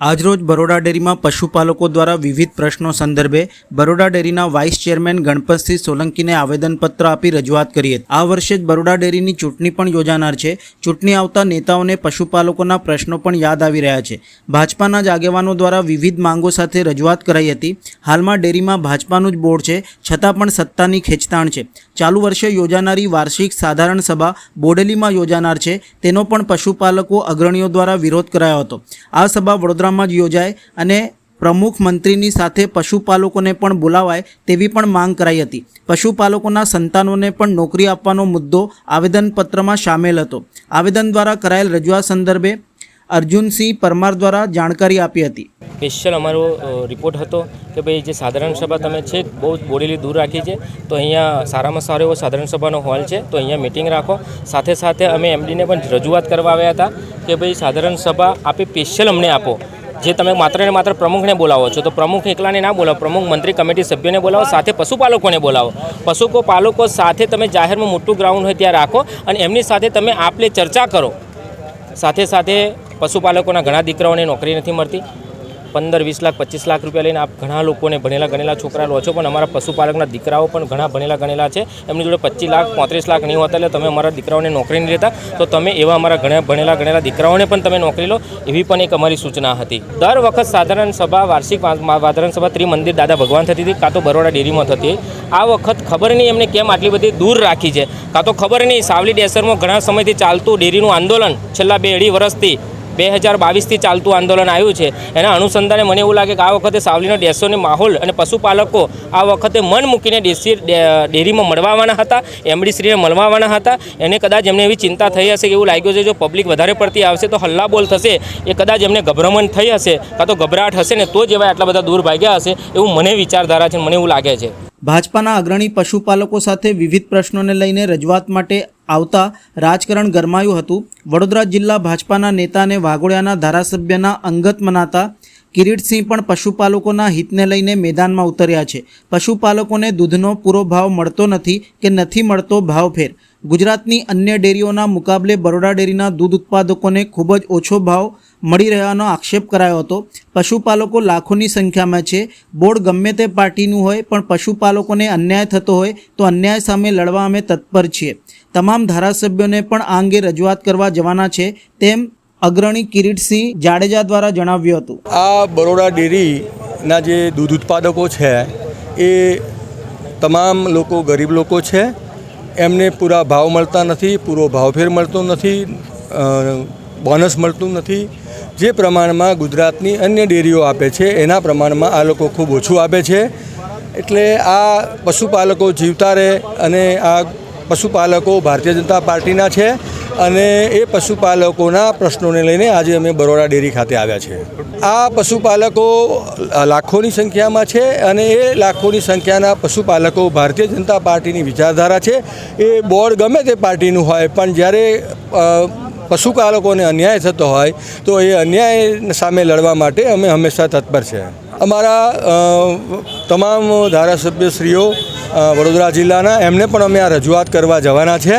આજરોજ બરોડા ડેરીમાં પશુપાલકો દ્વારા વિવિધ પ્રશ્નો સંદર્ભે બરોડા ડેરીના વાઇસ ચેરમેન ગણપતસિંહ સોલંકીને આવેદનપત્ર આપી રજૂઆત કરી હતી। આ વર્ષે જ બરોડા ડેરીની ચૂંટણી પણ યોજાનાર છે। ચૂંટણી આવતા નેતાઓને પશુપાલકોના પ્રશ્નો પણ યાદ આવી રહ્યા છે। ભાજપાના જ આગેવાનો દ્વારા વિવિધ માંગો સાથે રજૂઆત કરાઈ હતી। હાલમાં ડેરીમાં ભાજપાનું જ બોર્ડ છે, છતાં પણ સત્તાની ખેંચતાણ છે। ચાલુ વર્ષે યોજાનારી વાર્ષિક સાધારણ સભા બોડેલીમાં યોજાનાર છે, તેનો પણ પશુપાલકો અગ્રણીઓ દ્વારા વિરોધ કરાયો હતો। આ સભા વડોદરામાં જ યોજાય અને પ્રમુખ મંત્રીની સાથે પશુપાલકોને પણ બોલાવાય તેવી પણ માંગ કરાઈ હતી। પશુપાલકોના સંતાનોને પણ નોકરી આપવાનો મુદ્દો આવેદનપત્રમાં સામેલ હતો। આવેદન દ્વારા કરાયેલ રજૂઆત સંદર્ભે અર્જુનસિંહ પરમાર દ્વારા જાણકારી આપી હતી। સ્પેશિયલ અમારો રિપોર્ટ હતો કે ભાઈ જે સાધારણ સભા તમે છે બહુ બોડેલી દૂર રાખી છે, તો અહીંયા સારામાં સારો એવો સાધારણ સભાનો હોલ છે, તો અહીંયા મિટિંગ રાખો। સાથે સાથે અમે એમડીને પણ રજૂઆત કરવા આવ્યા હતા કે ભાઈ સાધારણ સભા આપે સ્પેશિયલ અમને આપો। જે તમે માત્ર ને માત્ર પ્રમુખને બોલાવો છો, તો પ્રમુખ એકલાને ના બોલાવો, પ્રમુખ મંત્રી કમિટી સભ્યોને બોલાવો, સાથે પશુપાલકોને બોલાવો। પશુપાલકો સાથે તમે જાહેરમાં મોટું ગ્રાઉન્ડ હોય ત્યાં રાખો અને એમની સાથે તમે આપલે ચર્ચા કરો। સાથે સાથે પશુપાલકોના ઘણા દીકરાઓને નોકરી નથી મળતી। 15-20 લાખ 25 લાખ રૂપિયા લઈને આપ ઘણા લોકોને ભણેલા ગણેલા છોકરા લો છો, પણ અમારા પશુપાલકના દીકરાઓ પણ ઘણા ભણેલા ગણેલા છે, એમની જોડે 25 લાખ 35 લાખ નહીં હોતા, એટલે તમે અમારા દીકરાઓને નોકરી નહીં લેતા, તો તમે એવા અમારા ઘણા ભણેલા ગણેલા દીકરાઓને પણ તમે નોકરી લો, એવી પણ એક અમારી સૂચના હતી। દર વખત સાધારણ સભા વાર્ષિક સાધારણ સભા ત્રિમંદિર દાદા ભગવાન થતી હતી, કાં તો બરોડા ડેરીમાં થતી। આ વખત ખબર નહીં એમને કેમ આટલી બધી દૂર રાખી છે, કાં તો ખબર નહીં સાવલી ડેસરમાં ઘણા સમયથી ચાલતું ડેરીનું આંદોલન છેલ્લા 2-2.5 વર્ષથી 2022થી ચાલતું આંદોલન આવ્યું છે, એના અનુસંધાને મને એવું લાગે કે આ વખતે સાવલીનો ડેસોનો માહોલ અને પશુપાલકો આ વખતે મન મૂકીને ડેરીમાં મળવાના હતા, એમડીશ્રીને મળવાના હતા। એને કદાચ એમને એવી ચિંતા થઈ હશે કે એવું લાગ્યું છે જો પબ્લિક વધારે પડતી આવશે તો હલ્લાબોલ થશે, એ કદાચ એમને ગભરામણ થઈ હશે, કાં તો ગભરાટ હશે ને તો જ એવા આટલા બધા દૂર ભાગ્યા હશે, એવું મને વિચારધારા છે, મને એવું લાગે છે। ભાજપાના અગ્રણી પશુપાલકો સાથે વિવિધ પ્રશ્નોને લઈને રજૂઆત માટે આવતા રાજકારણ ગરમાયું હતું। વડોદરા જિલ્લા ભાજપાના નેતા અને વાઘોડિયાના ધારાસભ્યના અંગત મનાતા કિરીટસિંહ પણ પશુપાલકોના હિતને લઈને મેદાનમાં ઉતર્યા છે। પશુપાલકોને દૂધનો પૂરો ભાવ મળતો નથી કે નથી મળતો ભાવફેર। ગુજરાતની અન્ય ડેરીઓના મુકાબલે બરોડા ડેરીના દૂધ ઉત્પાદકોને ખૂબ જ ઓછો ભાવ મળી રહ્યાનો આક્ષેપ કરાયો હતો। પશુપાલકો લાખોની સંખ્યામાં છે। બોર્ડ ગમે તે પાર્ટીનું હોય, પણ પશુપાલકોને અન્યાય થતો હોય તો અન્યાય સામે લડવા અમે તત્પર છીએ। તમામ ધારાસભ્યોને પણ આ અંગે રજૂઆત કરવા જવાના છે, તેમ અગ્રણી કિરીટસિંહ જાડેજા દ્વારા જણાવ્યું હતું। આ બરોડા ડેરીના જે દૂધ ઉત્પાદકો છે એ તમામ લોકો ગરીબ લોકો છે, એમને પૂરા ભાવ મળતા નથી, પૂરો ભાવફેર મળતો નથી, બોનસ મળતું નથી। જે પ્રમાણમાં ગુજરાતની અન્ય ડેરીઓ આપે છે એના પ્રમાણમાં આ લોકો ખૂબ ઓછું આપે છે। એટલે આ પશુપાલકો જીવતા રહે, અને આ પશુપાલકો ભારતીય જનતા પાર્ટીના છે, અને એ પશુપાલકોના પ્રશ્નોને લઈને આજે અમે બરોડા ડેરી ખાતે આવ્યા છે। આ પશુપાલકો લાખોની સંખ્યામાં છે, અને એ લાખોની સંખ્યાના પશુપાલકો ભારતીય જનતા પાર્ટીની વિચારધારા છે। એ બોર્ડ ગમે તે પાર્ટીનું હોય, પણ જ્યારે પશુપાલકોને અન્યાય થતો હોય તો એ અન્યાય સામે લડવા માટે અમે હંમેશા તત્પર છે। અમારા તમામ ધારાસભ્યશ્રીઓ વડોદરા જિલ્લાના, એમને પણ અમે આ રજૂઆત કરવા જવાના છે,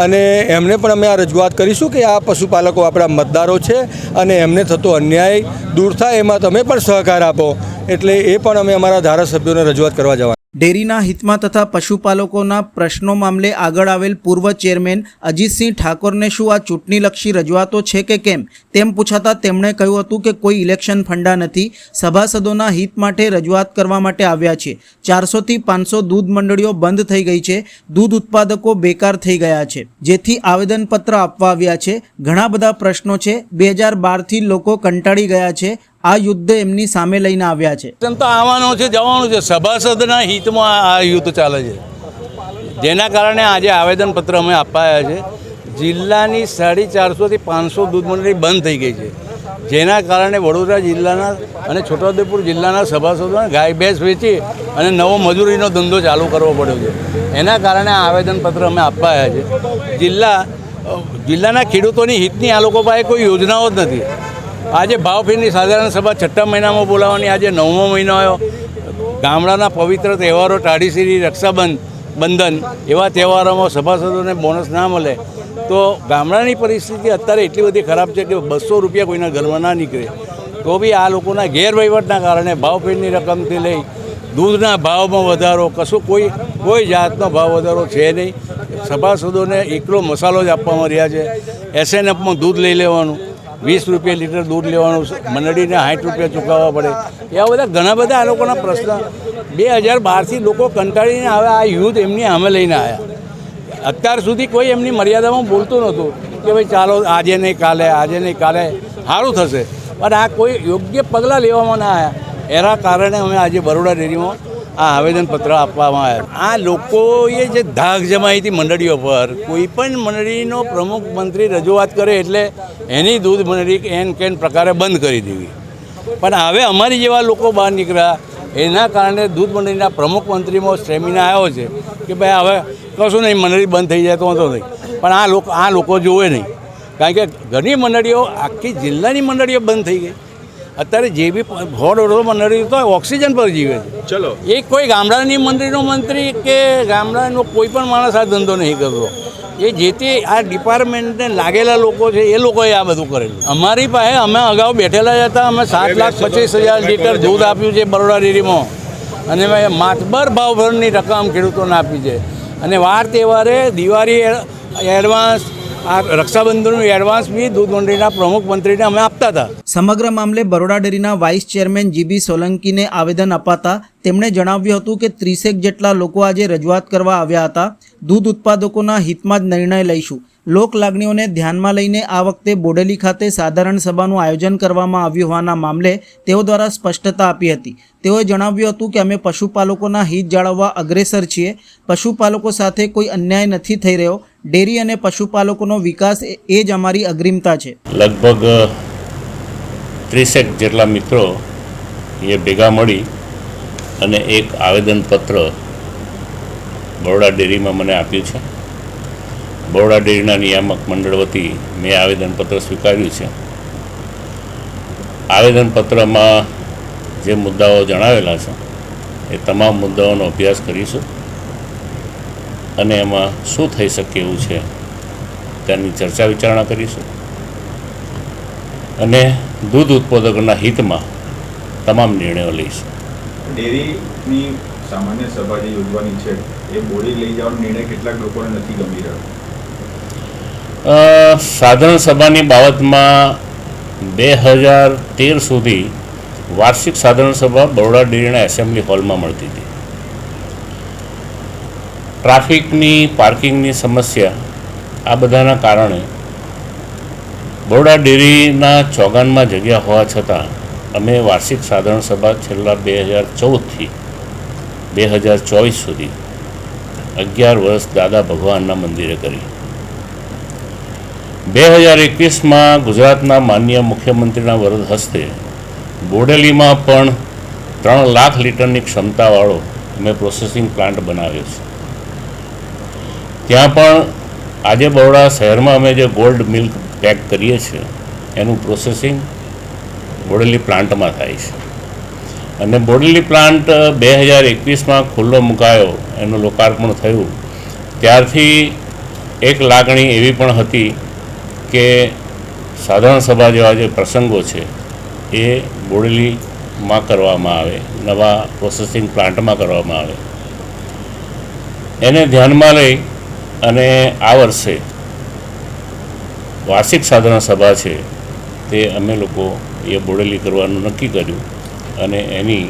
અને એમને પણ અમે આ રજૂઆત કરીશું કે આ પશુપાલકો આપણા મતદારો છે, અને એમને થતો અન્યાય દૂર થાય એમાં તમે પણ સહકાર આપો। એટલે એ પણ અમે અમારા ધારાસભ્યોને રજૂઆત કરવા જવાના। ડેરીના હિતમાં તથા પશુપાલકોના પ્રશ્નો મામલે આગળ આવેલ પૂર્વ ચેરમેન અજીતસિંહ ઠાકોરને શું આ ચૂંટણીલક્ષી રજૂઆતો છે કે કેમ, તેમ પૂછાતા તેમણે કહ્યું હતું કે કોઈ ઇલેક્શન ફંડા નથી, સભાસદોના હિત માટે રજૂઆત કરવા માટે આવ્યા છે। 400થી 500 દૂધ મંડળીઓ બંધ થઈ ગઈ છે, દૂધ ઉત્પાદકો બેકાર થઈ ગયા છે, જેથી આવેદનપત્ર આપવા આવ્યા છે। ઘણા બધા પ્રશ્નો છે, 2012થી લોકો કંટાળી ગયા છે, આ યુદ્ધ એમની સામે લઈને આવ્યા છે। તો આવવાનું છે, જવાનું છે, સભાસદના હિતમાં આ યુદ્ધ ચાલે છે, જેના કારણે આજે આવેદનપત્ર અમે આપવા આવ્યા છે। જિલ્લાની 450થી 500 દૂધ મંડળી બંધ થઈ ગઈ છે, જેના કારણે વડોદરા જિલ્લાના અને છોટાઉદેપુર જિલ્લાના સભાસદોને ગાય ભેંસ વેચી અને નવો મજૂરીનો ધંધો ચાલુ કરવો પડ્યો છે। એના કારણે આ આવેદનપત્ર અમે આપવા આવ્યા છે। જિલ્લાના ખેડૂતોની હિતની આ લોકો પાસે કોઈ યોજનાઓ જ નથી। આજે ભાવફેરની સાધારણ સભા 6મા મહિનામાં બોલાવવાની, આજે 9મો મહિનો આવ્યો। ગામડાના પવિત્ર તહેવારો ટાઢીસીરી, રક્ષાબંધન એવા તહેવારોમાં સભાસદોને બોનસ ના મળે તો ગામડાની પરિસ્થિતિ અત્યારે એટલી બધી ખરાબ છે કે 200 રૂપિયા કોઈના ઘરમાં ના નીકળે। તો બી આ લોકોના ગેરવહીવટના કારણે ભાવફેરની રકમથી લઈ દૂધના ભાવમાં વધારો કશું કોઈ જાતનો ભાવ વધારો છે નહીં. સભાસદોને એકલો મસાલો જ આપવામાં રહ્યા છે. SNFમાં દૂધ લઈ લેવાનું, 20 રૂપિયા લીટર દૂધ લેવાનું, મંડળીને 60 રૂપિયા ચૂકવવા પડે. એવા બધા ઘણા બધા આ લોકોના પ્રશ્ન 2012થી લોકો કંટાળીને આવે આ યુદ્ધ એમની સામે લઈને આવ્યા. અત્યાર સુધી કોઈ એમની મર્યાદામાં બોલતું નહોતું કે ભાઈ ચાલો આજે નહીં કાલે સારું થશે, પણ આ કોઈ યોગ્ય પગલાં લેવામાં ના આવ્યા. એના કારણે અમે આજે બરોડા ડેરીમાં આ આવેદનપત્ર આપવામાં આવ્યા. આ લોકોએ જે ધાક જમાઈ હતી મંડળીઓ પર, કોઈ પણ મંડળીનો પ્રમુખ મંત્રી રજૂઆત કરે એટલે એની દૂધ મંડળી કેન પ્રકારે બંધ કરી દેવી. પણ હવે અમારી જેવા લોકો બહાર નીકળ્યા, એના કારણે દૂધ મંડળીના પ્રમુખ મંત્રીમાં સ્ટેમિના આવ્યો છે કે ભાઈ હવે કશું નહીં, મંડળી બંધ થઈ જાય તો વાંધો નહીં. પણ આ લોકો જોવે નહીં, કારણ કે ઘણી મંડળીઓ, આખી જિલ્લાની મંડળીઓ બંધ થઈ ગઈ. અત્યારે જે બી 100-150 મંડળીઓ તો ઓક્સિજન પર જીવે છે. ચલો, એ કોઈ ગામડાની મંડળીનો મંત્રી કે ગામડાનો કોઈ પણ માણસ આ ધંધો નહીં કરતો. એ જે તે આ ડિપાર્ટમેન્ટને લાગેલા લોકો છે એ લોકોએ આ બધું કરેલું. અમારી પાસે અમે અગાઉ બેઠેલા હતા, અમે 7,25,000 લીટર દૂધ આપ્યું છે બરોડા ડેરીમાં, અને માતબર ભાવભરની રકમ ખેડૂતોને આપી છે. અને વાર તહેવારે દિવાળી એડવાન્સ, આ રક્ષાબંધનનું એડવાન્સ બી દૂધ મંડળીના પ્રમુખ મંત્રીને અમે આપતા હતા. સમગ્ર મામલે બરોડા ડેરીના વાઇસ ચેરમેન GB સોલંકીને આવેદન અપાતા તેમણે જણાવ્યું હતું કે 30 જેટલા લોકો આજે રજૂઆત કરવા આવ્યા હતા. દૂધ ઉત્પાદકોના હિતમાં જ નિર્ણય લઈશું. લોક લાગણીઓને ધ્યાનમાં લઈને આ વખતે બોડેલી ખાતે સાધારણ સભાનું આયોજન કરવામાં આવ્યું હોવાના મામલે તેઓ દ્વારા સ્પષ્ટતા આપી હતી. તેઓએ જણાવ્યું હતું કે અમે પશુપાલકોના હિત જાળવવા અગ્રેસર છીએ. પશુપાલકો સાથે કોઈ અન્યાય નથી થઈ રહ્યો. ડેરી અને પશુપાલકોનો વિકાસ એ જ અમારી અગ્રિમતા છે. લગભગ 30 જેટલા મિત્રો એ ભેગા મળી અને એક આવેદનપત્ર બરોડા ડેરીમાં મને આપ્યું છે. બરોડા ડેરીના નિયામક મંડળ વતી મેં આવેદનપત્ર સ્વીકાર્યું છે. આવેદનપત્રમાં જે મુદ્દાઓ જણાવેલા છે એ તમામ મુદ્દાઓનો અભ્યાસ કરીશું અને એમાં શું થઈ શકે એવું છે તેની ચર્ચા વિચારણા કરીશું અને દૂધ ઉત્પાદકોના હિતમાં તમામ નિર્ણયો લઈશું. ડેરીની સામાન્ય સભા જે યોજવાની છે એ બોડી લઈ જવાનો નિર્ણય કેટલાક લોકોને નથી ગમી રહ્યો. સાધારણ સભાની બાબતમાં 2013 સુધી વાર્ષિક સાધારણ સભા બરોડા ડેરીના એસેમ્બલી હોલમાં મળતી હતી. ટ્રાફિકની, પાર્કિંગની સમસ્યા, આ બધાના કારણે બરોડા ડેરીના ચોગાનમાં જગ્યા હોવા છતાં અમે વાર્ષિક સાધારણ સભા છેલ્લા 2014થી 2024 સુધી 11 વર્ષ દાદા ભગવાનના મંદિરે કરી. 2021માં ગુજરાતના માનનીય મુખ્યમંત્રીના વરદ હસ્તે બોડેલીમાં પણ 3 લાખ લીટરની ક્ષમતાવાળો અમે પ્રોસેસિંગ પ્લાન્ટ બનાવ્યો છે. ત્યાં પણ આજે બરોડા શહેરમાં અમે જે ગોલ્ડ મિલ્ક પેક કરીએ છીએ એનું પ્રોસેસિંગ બોડેલી પ્લાન્ટમાં થાય છે. અને બોડેલી પ્લાન્ટ 2021માં ખુલ્લો મુકાયો, એનું લોકાર્પણ થયું, ત્યારથી એક લાગણી એવી પણ હતી કે સાધારણ સભા જેવા જે પ્રસંગો છે એ બોડેલીમાં કરવામાં આવે, નવા પ્રોસેસિંગ પ્લાન્ટમાં કરવામાં આવે. એને ધ્યાનમાં લઈ અને આ વર્ષે વાર્ષિક સાધારણ સભા છે તે અમે લોકો એ બોડેલી કરવાનું નક્કી કર્યું અને એની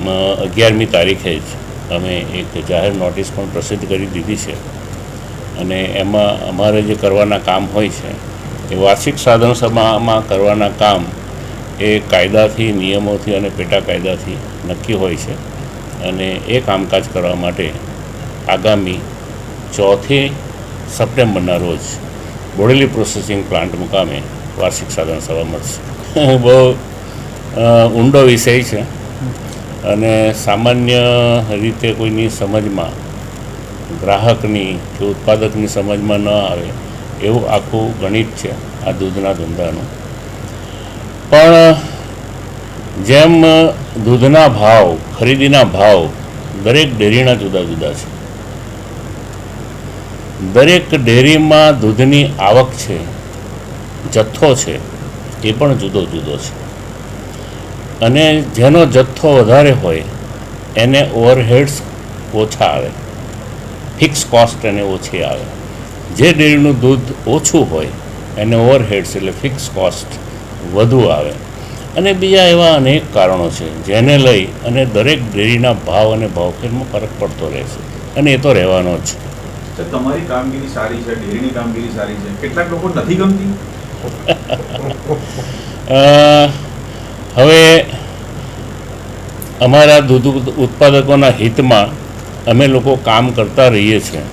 11મી તારીખે જ અમે એક જાહેર નોટિસ પણ પ્રસિદ્ધ કરી દીધી છે. અને એમાં અમારે જે કરવાના કામ હોય છે એ વાર્ષિક સાધારણ સભામાં કરવાના કામ એ કાયદાથી, નિયમોથી અને પેટા કાયદાથી નક્કી હોય છે. અને એ કામકાજ કરવા માટે આગામી 4 સપ્ટેમ્બરના રોજ બોડેલી પ્રોસેસિંગ પ્લાન્ટ મુકામે વાર્ષિક સાધારણ સભા મળશે. બહુ ઊંડો વિષય છે અને સામાન્ય રીતે કોઈની સમજમાં, ગ્રાહકની કે ઉત્પાદકની સમજમાં ન આવે એવું આખું ગણિત છે આ દૂધના ધંધાનું. પણ જેમ દૂધના ભાવ, ખરીદીના ભાવ દરેક ડેરીના જુદા જુદા છે. દરેક ડેરીમાં દૂધની આવક છે, જથ્થો છે, એ પણ જુદો જુદો છે. અને જેનો જથ્થો વધારે હોય એને ઓવરહેડ્સ ઓછા આવે, ફિક્સ કોસ્ટ એને ઓછી આવે. જે ડેરીનું દૂધ ઓછું હોય એને ઓવરહેડ્સ એટલે ફિક્સ કોસ્ટ વધુ આવે. અને બીજા એવા અનેક કારણો છે જેને લઈ અને દરેક ડેરીના ભાવ અને ભાવફેરમાં ફરક પડતો રહેશે, અને એ તો રહેવાનો જ છે. સર, તમારી કામગીરી સારી છે, ડેરીની કામગીરી સારી છે, કેટલાક લોકો નથી ગમતી. હવે અમારા દૂધ ઉત્પાદકોના હિતમાં અમે લોકો કામ કરતા રહીએ છીએ.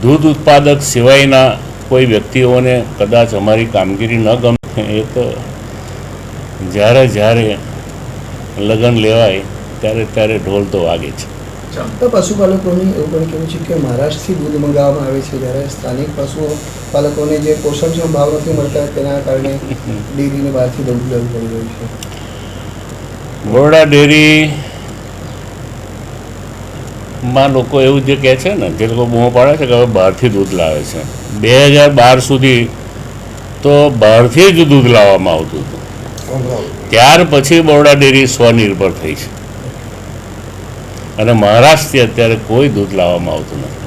દૂધ ઉત્પાદક સિવાયના કોઈ વ્યક્તિઓને કદાચ અમારી કામગીરી ન ગમે, એ તો જ્યારે જ્યારે લગ્ન લેવાય ત્યારે ત્યારે ઢોલ તો વાગે છે. તો પશુપાલકોની એવું પણ કહેવું છે કે મહારાષ્ટ્રથી દૂધ મંગાવવામાં આવે છે, જ્યારે સ્થાનિક પશુપાલકોને જે પોષણક્ષમ ભાવ નથી મળતા તેના કારણે ડેરીને બહારથી દૂધ લેવું પડી રહ્યું છે. બરોડા ડેરીમાં લોકો એવું જે કહે છે ને, જે લોકો બૂમો પાડે છે કે હવે બહારથી દૂધ લાવે છે. 2012 સુધી તો બહારથી જ દૂધ લાવવામાં આવતું હતું. ત્યાર પછી બરોડા ડેરી સ્વનિર્ભર થઈ છે, અને મહારાષ્ટ્રથી અત્યારે કોઈ દૂધ લાવવામાં આવતું નથી.